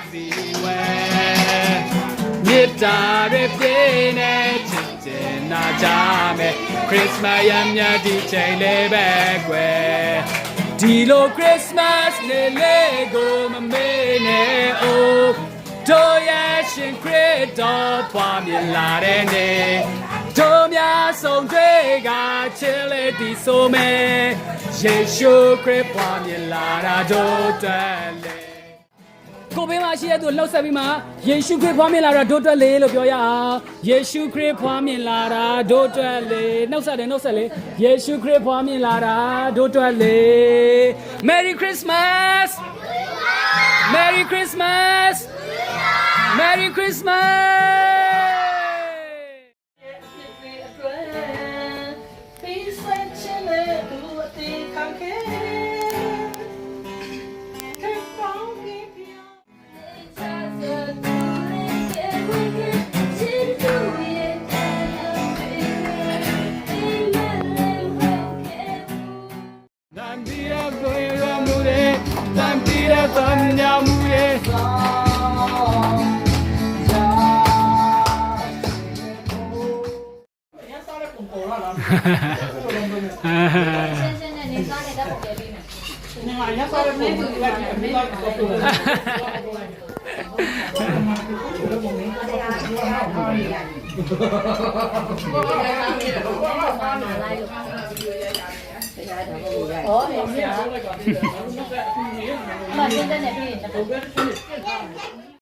စီဝဲမြစ်တာတွေပြင်းနေချစ်ချင်နာကြမယ်ခရစ်စမတ်ရမြတ်ဒီချိန်လေးပဲကွယ်ဒီလိုခရစ်စမတ်နေ့လေးကိုမမေ့နဲ့အိုးတို့ရဲ့ရှင်ခရစ်တော်ပွားမြင်လာတဲ့နေ့တို့များဆုံးတွေကချစ်လေဒီဆိုမယ်ယေရှုခရစ်ပွားမြင်လာတာတို့တက်လေကိုဘေးမှာရှိတဲ့သူလှုပ်ဆက်ပြီးမှယေရှုခရစ်ဖွားမြင်လာတာဒို့တွက်လေလို့ပြောရအောင်ယေရှုခရစ်ဖွားမြင်လာတာဒို့တွက်လေနှုတ်ဆက်တယ်နှုတ်ဆက်လေယေရှုခရစ်ဖွားမြင်လာတာဒို့တွက်လေ Merry Christmas Merry Christmas Merry Christmas